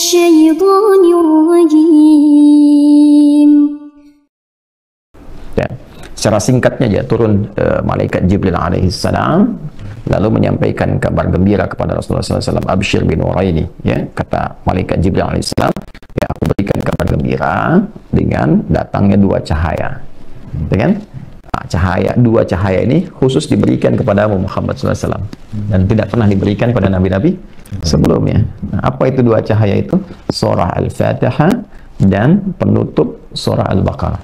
الشيطان الرجيم. Ya, secara singkatnya ya turun malaikat Jibril alaihissalam lalu menyampaikan kabar gembira kepada Rasulullah SAW. Abshir bin Nuraini, ya, kata malaikat Jibril alaihissalam, ya, aku berikan kabar gembira dengan datangnya dua cahaya. Dengan dua cahaya ini khusus diberikan kepada Muhammad SAW dan tidak pernah diberikan kepada nabi-nabi sebelumnya. Nah, apa itu dua cahaya itu? Surah Al-Fatihah dan penutup surah Al-Baqarah.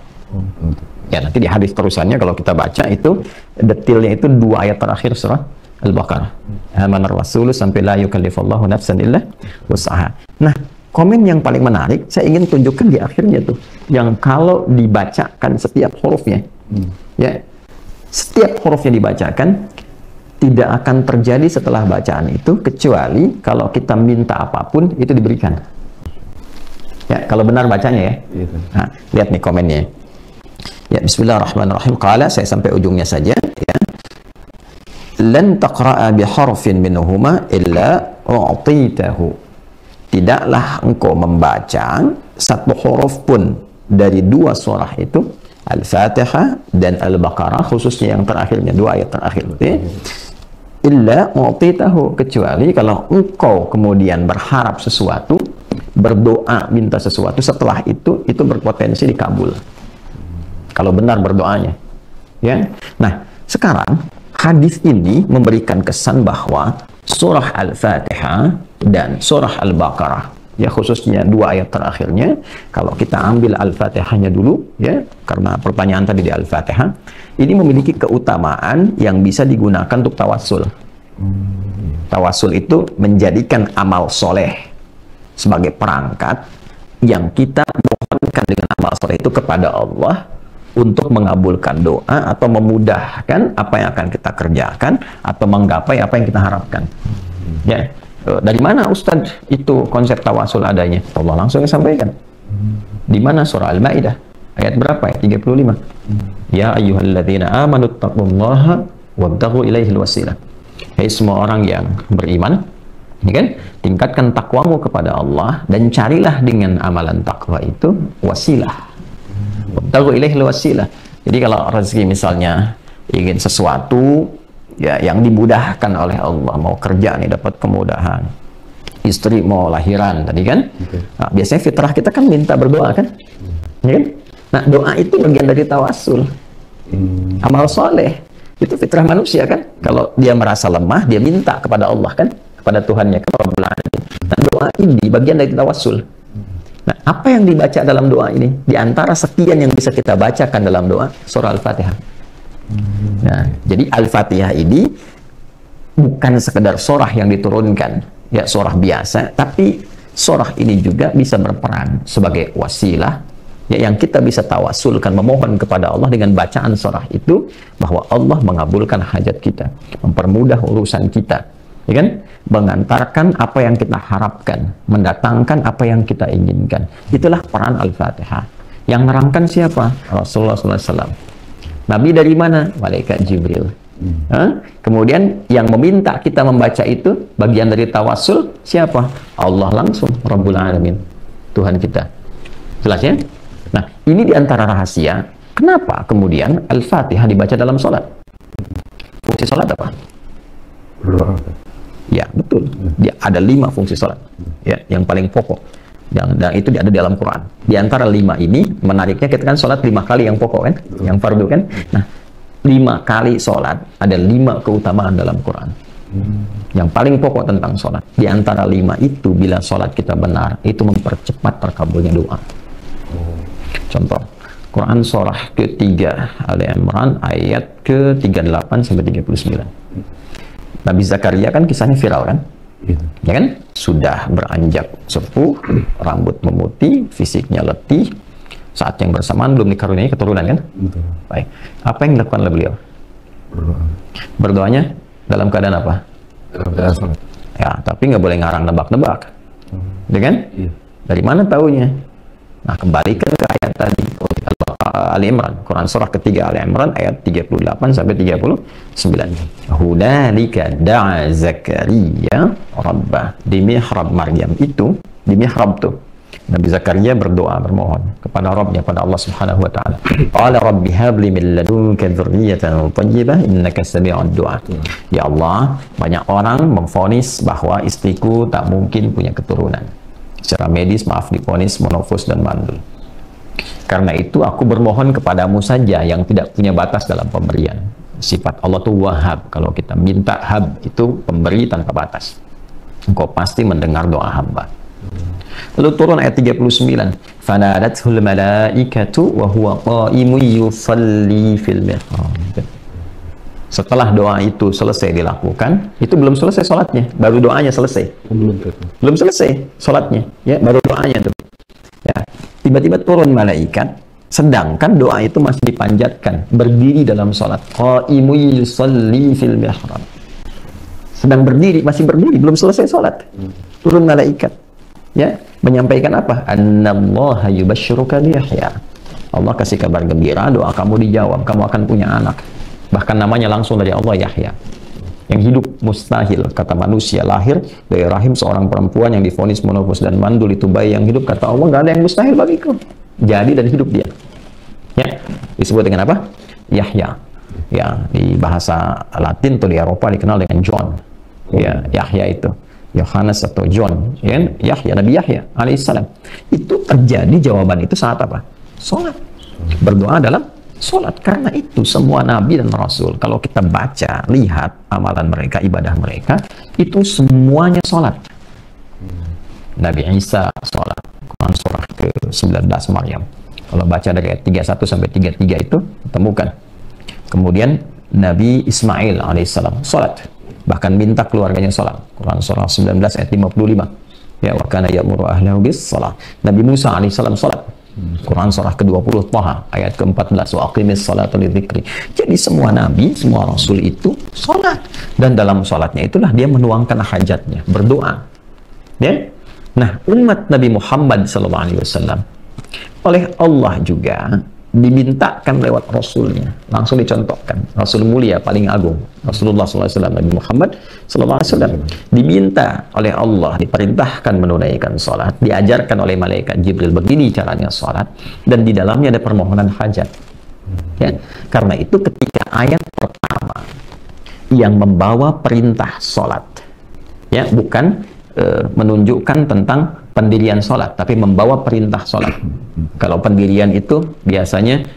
Ya, nanti di hadis terusannya kalau kita baca itu detailnya itu dua ayat terakhir surah Al-Baqarah. Amanar Rasul sampai la yukallifullahu nafsan illa wus'aha. Nah, komen yang paling menarik saya ingin tunjukkan di akhirnya tuh, yang kalau dibacakan setiap hurufnya, ya, setiap hurufnya dibacakan, tidak akan terjadi setelah bacaan itu kecuali kalau kita minta apapun itu diberikan. Ya, kalau benar bacanya ya. Nah, lihat nih komennya. Ya, bismillahirrahmanirrahim. Qala, saya sampai ujungnya saja, ya. Lan taqra'a bi harfin minhuma illa u'titahu. Tidaklah engkau membaca satu huruf pun dari dua surah itu, Al-Fatihah dan Al-Baqarah, khususnya yang terakhirnya, dua ayat terakhir, ya. Illa u'titahu, kecuali kalau engkau kemudian berharap sesuatu, berdoa minta sesuatu, setelah itu berpotensi dikabul kalau benar berdoanya, ya. Nah, sekarang hadis ini memberikan kesan bahwa surah Al-Fatihah dan surah Al-Baqarah, ya, khususnya dua ayat terakhirnya, kalau kita ambil Al-Fatihahnya dulu, ya, karena pertanyaan tadi di Al-Fatihah, ini memiliki keutamaan yang bisa digunakan untuk tawassul. Tawassul itu menjadikan amal soleh sebagai perangkat yang kita mohonkan dengan amal soleh itu kepada Allah untuk mengabulkan doa atau memudahkan apa yang akan kita kerjakan atau menggapai apa yang kita harapkan. Ya, dari mana Ustadz itu konsep tawasul adanya? Allah langsung sampaikan. Di mana? Surah Al-Maidah ayat berapa? Ayat 35. Ya ayyuhalladzina amanu taqullaha wabtaghu ilaihil wasilah. Hai semua orang yang beriman, ya kan? Tingkatkan takwamu kepada Allah dan carilah dengan amalan takwa itu wasilah. Wabtaghu ilaihil wasilah. Jadi kalau rezeki misalnya ingin sesuatu, ya, yang dimudahkan oleh Allah, mau kerja nih dapat kemudahan, istri mau lahiran tadi kan, nah, biasanya fitrah kita kan minta berdoa kan, ya kan? Nah, doa itu bagian dari tawassul, amal soleh, itu fitrah manusia kan. Kalau dia merasa lemah, dia minta kepada Allah kan, kepada Tuhannya kan. Nah, doa ini bagian dari tawassul. Nah, apa yang dibaca dalam doa ini? Di antara sekian yang bisa kita bacakan dalam doa, surah Al-Fatihah. Nah, jadi Al-Fatihah ini bukan sekedar surah yang diturunkan, ya, surah biasa, tapi surah ini juga bisa berperan sebagai wasilah, ya, yang kita bisa tawasulkan, memohon kepada Allah dengan bacaan surah itu, bahwa Allah mengabulkan hajat kita, mempermudah urusan kita, ya kan? Mengantarkan apa yang kita harapkan, mendatangkan apa yang kita inginkan. Itulah peran Al-Fatihah. Yang nerangkan siapa? Rasulullah SAW. Nabi dari mana? Malaikat Jibril. Kemudian yang meminta kita membaca itu, bagian dari tawassul, siapa? Allah langsung, Rabbul Alamin, Tuhan kita. Jelas ya? Nah, ini diantara rahasia kenapa kemudian Al-Fatihah dibaca dalam sholat. Fungsi sholat apa? Ya, betul. Dia ada 5 fungsi sholat, ya, yang paling pokok, dan itu ada di dalam Quran. Di antara 5 ini, menariknya kita kan sholat 5 kali yang pokok kan, yang fardu kan. Nah, 5 kali sholat ada 5 keutamaan dalam Quran. Yang paling pokok tentang sholat. Di antara 5 itu, bila sholat kita benar, itu mempercepat terkabulnya doa. Contoh, Quran surah ke-3 Ali Imran ayat ke-38 sampai 39. Nabi Zakaria kan kisahnya viral kan, ya kan? Sudah beranjak sepuh, rambut memutih, fisiknya letih, saat yang bersamaan belum dikaruniai keturunan kan? Baik, apa yang dilakukan oleh beliau? Berdoanya dalam keadaan apa? Dalam keadaan sholat. Ya, tapi nggak boleh ngarang nebak-nebak, ya kan? Dari mana taunya? Nah, kembalikan ke ayat tadi, Ali Imran, Quran surah ketiga Ali Imran ayat 38 sampai 39. Hunalika da'a Zakaria rabbah. Di mihrab Maryam itu, di mihrab tuh. Nabi Zakaria berdoa, bermohon kepada Rabbnya, pada Allah Subhanahu wa taala. Qala rabbi habli min ladunka dzurriyyatan thayyibah innaka sami'ud du'a. Ya Allah, banyak orang memvonis bahwa istriku tak mungkin punya keturunan. Secara medis maaf divonis monofos dan mandul. Karena itu aku bermohon kepadamu saja yang tidak punya batas dalam pemberian. Sifat Allah tuh Wahhab. Kalau kita minta hab itu pemberi tanpa batas. Engkau pasti mendengar doa hamba. Lalu turun ayat 39. Fanadathul malaikatu wa huwa qa'imun yusalli fil mihrab. Setelah doa itu selesai dilakukan, itu belum selesai sholatnya, baru doanya selesai. Belum selesai sholatnya, ya, baru doanya tuh. Ya, tiba-tiba turun malaikat, sedangkan doa itu masih dipanjatkan, berdiri dalam sholat. Qa'imun yusalli fil mihrab. Sedang berdiri, masih berdiri, belum selesai sholat. Turun malaikat. Ya, menyampaikan apa? Annallaha yubashshiruka bi Yahya. Allah kasih kabar gembira, doa kamu dijawab, kamu akan punya anak. Bahkan namanya langsung dari Allah, Yahya. Yang hidup mustahil, kata manusia, lahir dari rahim seorang perempuan yang divonis monofos dan mandul, itu bayi yang hidup, kata Allah, nggak ada yang mustahil bagiku. Jadi dan hidup dia. Ya, disebut dengan apa? Yahya. Ya, di bahasa Latin atau di Eropa dikenal dengan John. Ya, Yahya itu. Yohanes atau John, ya, Yahya, Nabi Yahya alaihissalam. Itu terjadi jawaban itu saat apa? Sholat. Berdoa dalam sholat. Karena itu semua Nabi dan Rasul, kalau kita baca, lihat amalan mereka, ibadah mereka, itu semuanya sholat. Nabi Isa sholat, Quran surah ke-19 Maryam. Kalau baca dari ayat 31 sampai 33 itu, temukan. Kemudian Nabi Ismail alaihissalam sholat. Bahkan minta keluarganya sholat. Quran surah 19 ayat 55. Ya, wa kana ya'muru ahlahu bis shalah. Nabi Musa alaihissalam sholat. Quran surah ke-20 Taha ayat ke-14, wa aqimis sholata lidzikri. Jadi semua nabi, semua rasul itu sholat. Dan dalam sholatnya itulah dia menuangkan hajatnya, berdoa. Ya. Nah, umat Nabi Muhammad SAW oleh Allah juga dimintakan lewat Rasulnya, langsung dicontohkan. Rasul mulia paling agung, Rasulullah SAW, Nabi Muhammad SAW, diminta oleh Allah, diperintahkan menunaikan sholat, diajarkan oleh malaikat Jibril begini caranya sholat, dan di dalamnya ada permohonan hajat. Ya, karena itu ketika ayat pertama yang membawa perintah sholat, ya, bukan menunjukkan tentang pendirian sholat, tapi membawa perintah sholat. Kalau pendirian itu biasanya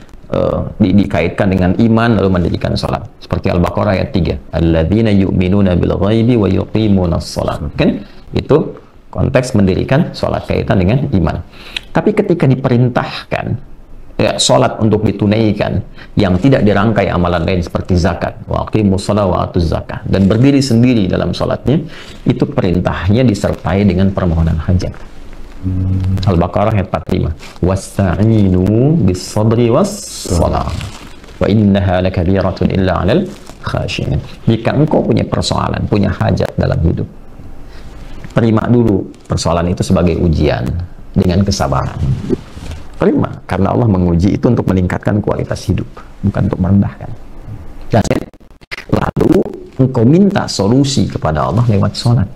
dikaitkan dengan iman lalu mendirikan sholat, seperti Al-Baqarah ayat 3, alladzina yu'minuna bil ghaibi wa yuqimunas sholat. Kan itu konteks mendirikan sholat, kaitan dengan iman. Tapi ketika diperintahkan ya, sholat untuk ditunaikan yang tidak dirangkai amalan lain seperti zakat, wa aqimus shalah wa atuz zakah, dan berdiri sendiri dalam sholatnya, itu perintahnya disertai dengan permohonan hajat. Al-Baqarah ayat 45, wasta'inu bis sabri was shalah wa innaha lakabiratun illa 'alal khashiyin. Jika engkau punya persoalan, punya hajat dalam hidup, terima dulu persoalan itu sebagai ujian dengan kesabaran. Terima, karena Allah menguji itu untuk meningkatkan kualitas hidup, bukan untuk merendahkan. Dan lalu engkau minta solusi kepada Allah lewat sholat.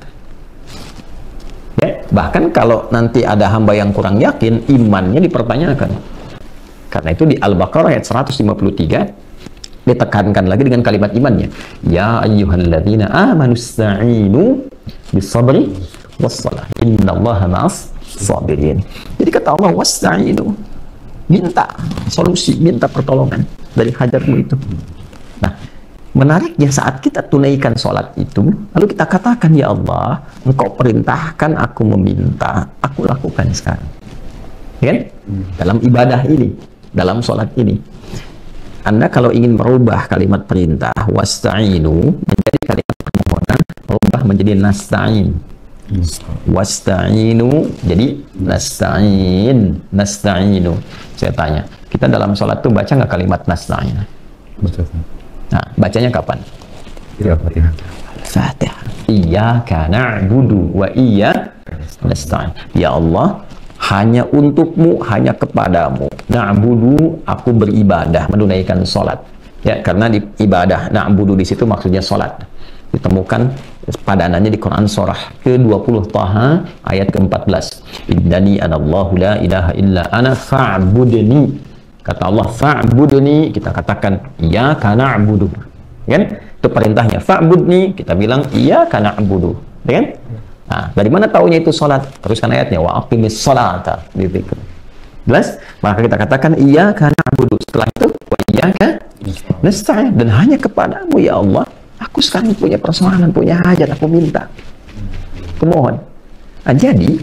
Ya, bahkan kalau nanti ada hamba yang kurang yakin, imannya dipertanyakan. Karena itu di Al-Baqarah ayat 153 ditekankan lagi dengan kalimat imannya. Ya ayyuhalladzina amanu ista'inu bis sabri was shalah innallaha ma'as sabirin. Jadi kata Allah, wasta'inu, minta solusi, minta pertolongan dari hajatmu itu. Nah, menariknya saat kita tunaikan sholat itu, lalu kita katakan, ya Allah, engkau perintahkan aku meminta, aku lakukan sekarang. Ya? Dalam ibadah ini, dalam sholat ini. Anda kalau ingin merubah kalimat perintah, wasta'inu, menjadi kalimat permohonan, rubah menjadi nasta'in. Wasta'inu jadi nasta'inu. Saya tanya, kita dalam sholat tuh baca nggak kalimat nasta'in? Nah, bacanya kapan? Fatihah. Iyyaka na'budu wa iyyaka nasta'in. Ya Allah, hanya untukmu, hanya kepadamu na'budu, aku beribadah, menunaikan sholat. Ya, karena di ibadah na'budu di situ maksudnya sholat. ditemukan padanannya di Quran surah ke-20 Taha ayat ke-14. Innani anallahu la ilaha illa ana fa'budni. Kata Allah fa'budni, kita katakan iyyaka na'budu. Kan? Itu perintahnya. Fa'budni, kita bilang iyyaka na'budu. Kan? Nah, dari mana taunya itu salat? Teruskan ayatnya wa aqimis salata. Jelas? Maka kita katakan iyyaka na'budu. Setelah itu wa iyyaka nasta'in, dan hanya kepadamu ya Allah aku sekarang punya persoalan, punya hajat, aku minta, aku mohon. Nah, jadi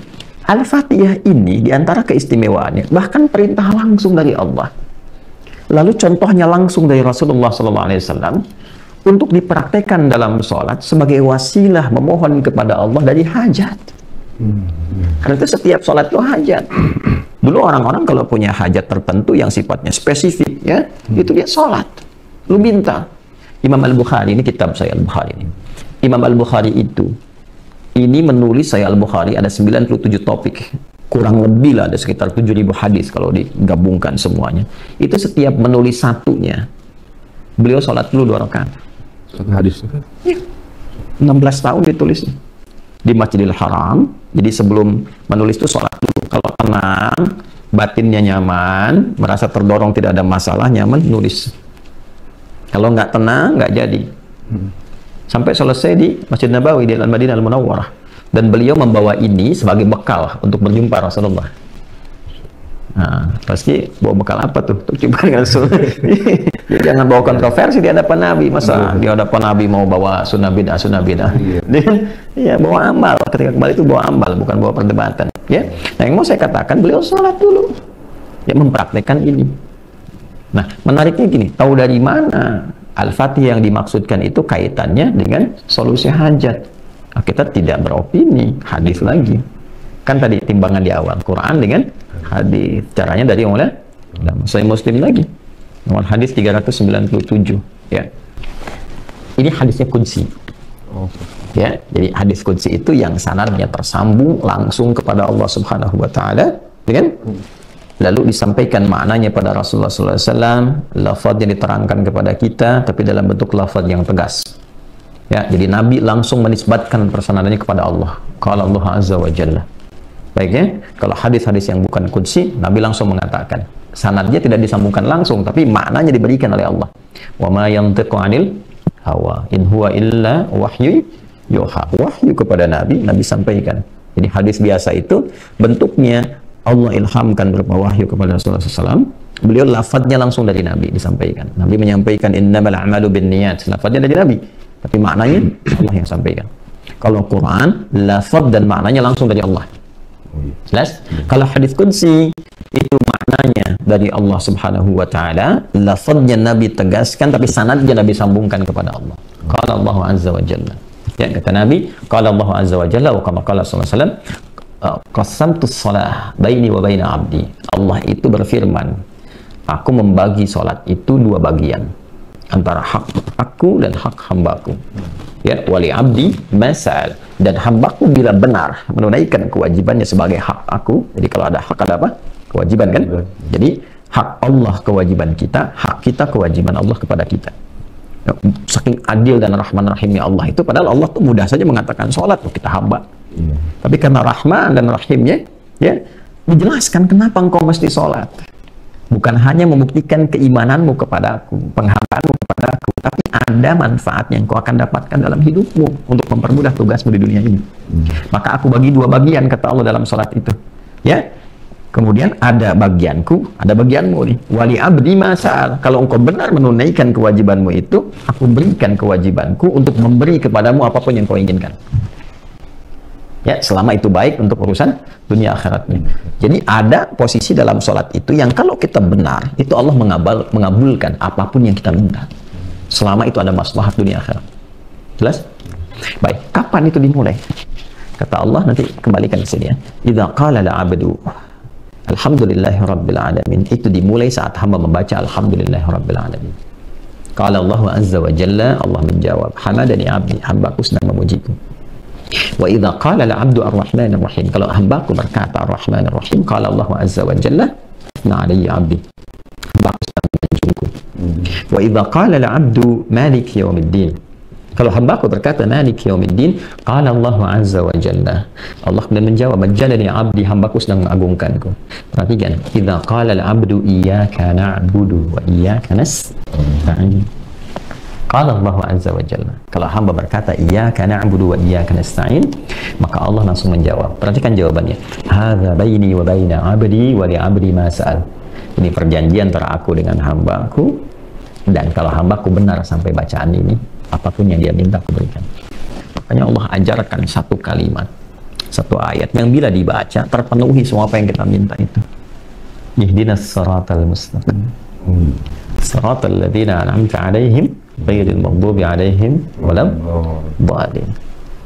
Al-Fatihah ini diantara keistimewaannya bahkan perintah langsung dari Allah, lalu contohnya langsung dari Rasulullah SAW untuk dipraktekkan dalam sholat sebagai wasilah memohon kepada Allah dari hajat. Karena itu setiap sholat itu hajat. Dulu orang-orang kalau punya hajat tertentu yang sifatnya spesifik, ya, itu dia sholat, lu minta. Imam Al-Bukhari, ini kitab saya Al-Bukhari ini. Imam Al-Bukhari ini menulis Sahih Al-Bukhari ada 97 topik. Kurang lebih lah ada sekitar 7.000 hadis kalau digabungkan semuanya. Itu setiap menulis satunya, beliau sholat dulu 2 rakaat. Satu hadis itu kan? Ya. 16 tahun ditulisnya. Di Masjidil Haram. Jadi sebelum menulis itu sholat dulu. Kalau tenang, batinnya nyaman, merasa terdorong tidak ada masalah, nyaman, nulis. Kalau nggak tenang, nggak jadi. Sampai selesai di Masjid Nabawi di Al-Madinah Al-Munawwarah. Dan beliau membawa ini sebagai bekal untuk berjumpa Rasulullah. Nah, pasti bawa bekal apa tuh? Untuk jumpa dengan Rasulullah. Jadi jangan bawa kontroversi di hadapan Nabi. Masa di hadapan Nabi mau bawa sunnah bid'ah? Ya, bawa amal. Ketika kembali itu bawa amal, bukan bawa perdebatan. Ya. Nah, yang mau saya katakan, beliau sholat dulu. Ya, mempraktekkan ini. Nah, menariknya gini, tahu dari mana Al-Fatihah yang dimaksudkan itu kaitannya dengan solusi hajat? Nah, kita tidak beropini, hadis lagi. Kan tadi timbangan di awal, Quran dengan hadis. Caranya dari yang mana? Sahih Muslim lagi. Nomor hadis 397. Ya. Ini hadisnya qudsi. Ya, jadi hadis qudsi itu yang sanadnya tersambung langsung kepada Allah Subhanahu wa taala, kan? Lalu disampaikan maknanya pada Rasulullah SAW, lafaznya diterangkan kepada kita, tapi dalam bentuk lafaz yang tegas. Ya, jadi Nabi langsung menisbatkan persanadannya kepada Allah. Qala Allah Azza wa Jalla. Baik ya, kalau hadis-hadis yang bukan qudsi, Nabi langsung mengatakan. Sanadnya tidak disambungkan langsung, tapi maknanya diberikan oleh Allah. Wa ma yantiqu 'anil hawa, in huwa illa wahyu yuha. Wahyu kepada Nabi, Nabi sampaikan. Jadi hadis biasa itu bentuknya Allah ilhamkan berupa wahyu kepada Rasulullah SAW. Beliau lafadznya langsung dari Nabi disampaikan. Nabi menyampaikan innamal a'malu binniyat. Lafadznya dari Nabi, tapi maknanya Allah yang sampaikan. Kalau Quran, lafadz dan maknanya langsung dari Allah. Jelas? Kalau hadis qudsi itu maknanya dari Allah Subhanahu wa taala, lafadznya Nabi tegaskan tapi sanadnya Nabi sambungkan kepada Allah. Qala Allah Azza wa Jalla. Ya, kata Nabi, qala Allah Azza wa Jalla wa kama qala sallallahu alaihi wasallam, qasamtus shalah baini wa baina abdi. Allah itu berfirman, aku membagi salat itu 2 bagian, antara hak aku dan hak hambaku. Ya, wali abdi masal, dan hambaku bila benar menunaikan kewajibannya sebagai hak aku. Jadi kalau ada hak ada apa? Kewajiban kan? Jadi hak Allah kewajiban kita, hak kita kewajiban Allah kepada kita. Ya, saking adil dan rahman rahimnya Allah itu, padahal Allah tuh mudah saja mengatakan sholat, kita hamba. Tapi karena rahman dan rahimnya, ya, dijelaskan kenapa engkau mesti sholat. Bukan hanya membuktikan keimananmu kepada aku, penghambaanmu kepada aku, tapi ada manfaat yang kau akan dapatkan dalam hidupmu untuk mempermudah tugasmu di dunia ini. Maka aku bagi 2 bagian, kata Allah dalam sholat itu. Ya, kemudian ada bagianku, ada bagianmu nih. Wali abdi masal. Kalau engkau benar menunaikan kewajibanmu itu, aku berikan kewajibanku untuk memberi kepadamu apapun yang kau inginkan. Ya, selama itu baik untuk urusan dunia akhiratnya. Jadi ada posisi dalam sholat itu yang kalau kita benar, itu Allah mengabulkan apapun yang kita minta. Selama itu ada maslahat dunia akhirat. Jelas? Baik, kapan itu dimulai? Kata Allah, nanti kembalikan ke sini ya. Idza qala al-'abdu alhamdulillahi rabbil alamin. Itu dimulai saat hamba membaca alhamdulillahi rabbil alamin. Qala Allah azza wa jalla, Allah menjawab, hamadani 'abdi, hambaku sedang memujiku. Wa idza qala al-'abdu ar-rahmanir rahim. Kalau hambaku berkata ar-rahmanir rahim, qala Allah azza wa jalla, athna 'alayya 'abdi, hambaku sedang menjunjungku. Wa idza qala al-'abdu maliki yaumiddin. Kalau hambaku berkata Maliki yaumiddin, qala Allah azza wa jalla, Allah kemudian menjawab, majjalani abdi, hambaku sedang mengagungkanku. Perhatikan, idza qala al-abdu iyyaka na'budu wa iyyaka nasta'in. Qala Allah azza wa jalla, kalau hamba berkata iyyaka na'budu wa iyyaka nasta'in, maka Allah langsung menjawab. Perhatikan jawabannya, hadza baini wa baina 'abdi wa li 'abdi ma sa'al. Ini perjanjian antara aku dengan hambaku, dan kalau hambaku benar sampai bacaan ini, apapun yang dia minta aku berikan. Makanya Allah ajarkan satu kalimat, satu ayat yang bila dibaca terpenuhi semua apa yang kita minta itu. Ihdinas siratal mustaqim, siratal ladzina an'amta 'alaihim ghairil maghdubi 'alaihim waladdallin.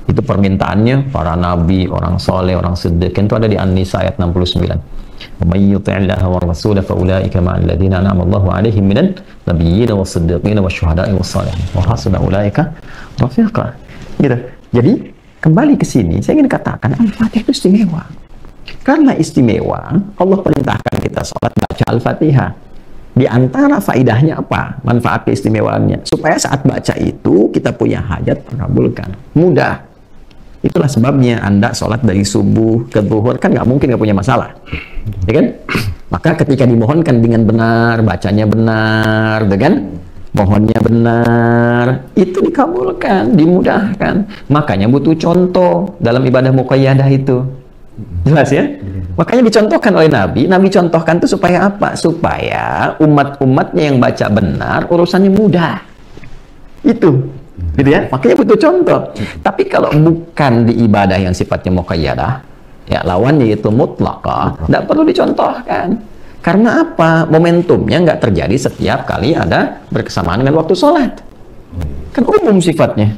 Itu permintaannya para nabi, orang soleh, orang siddiq. Itu ada di An-Nisa ayat 69. وَمَن يُطِعِ اللَّهَ وَالرَّسُولَ فَأُولَٰئِكَ مَعَ الَّذِينَ أَنْعَمَ اللَّهُ عَلَيْهِم مِّنَ النَّبِيِّينَ وَالصِّدِّيقِينَ وَالشُّهَدَاءِ وَالصَّالِحِينَ وَحَسُنَ أُولَٰئِكَ رَفِيقًا. Gitu. Jadi kembali ke sini, saya ingin katakan Al-Fatihah itu istimewa. Karena istimewa, Allah perintahkan kita sholat baca Al-Fatihah. Di antara faidahnya apa? Manfaat keistimewaannya. Supaya saat baca itu kita punya hajat terkabulkan. Mudah. Itulah sebabnya Anda sholat dari subuh ke zuhur kan nggak mungkin nggak punya masalah, ya kan? Maka ketika dimohonkan dengan benar, bacanya benar, kan? Mohonnya benar, itu dikabulkan, dimudahkan. Makanya butuh contoh dalam ibadah muqayyadah itu. Jelas ya? Makanya dicontohkan oleh Nabi. Nabi contohkan itu supaya apa? Supaya umat-umatnya yang baca benar, urusannya mudah. Itu. Gitu ya, makanya butuh contoh. Tapi kalau bukan di ibadah yang sifatnya muqayyadah, ya lawannya itu mutlaqah, tidak perlu dicontohkan. Karena apa? Momentumnya nggak terjadi setiap kali ada berkesamaan dengan waktu sholat. Kan umum sifatnya.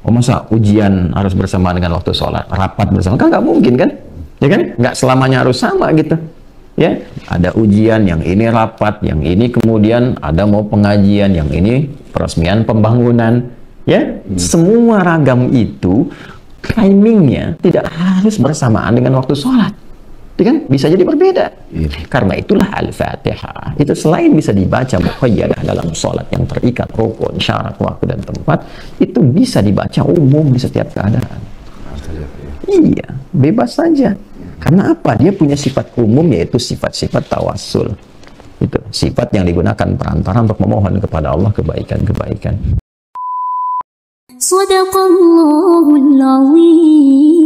Oh, masa ujian harus bersamaan dengan waktu sholat, rapat bersama, kan nggak mungkin kan? Ya kan? Nggak selamanya harus sama gitu. Ya, ada ujian, yang ini rapat, yang ini kemudian ada mau pengajian, yang ini peresmian pembangunan. Ya, semua ragam itu timingnya tidak harus bersamaan dengan waktu sholat, ya kan? Bisa jadi berbeda. Karena itulah Al-Fatihah itu selain bisa dibaca muqayyadah dalam sholat yang terikat rukun, syarat, waktu dan tempat, itu bisa dibaca umum di setiap keadaan. Iya, bebas saja. Karena apa? Dia punya sifat umum, yaitu sifat-sifat tawassul. Itu sifat yang digunakan perantara untuk memohon kepada Allah kebaikan-kebaikan. Sadaqallahul Azim.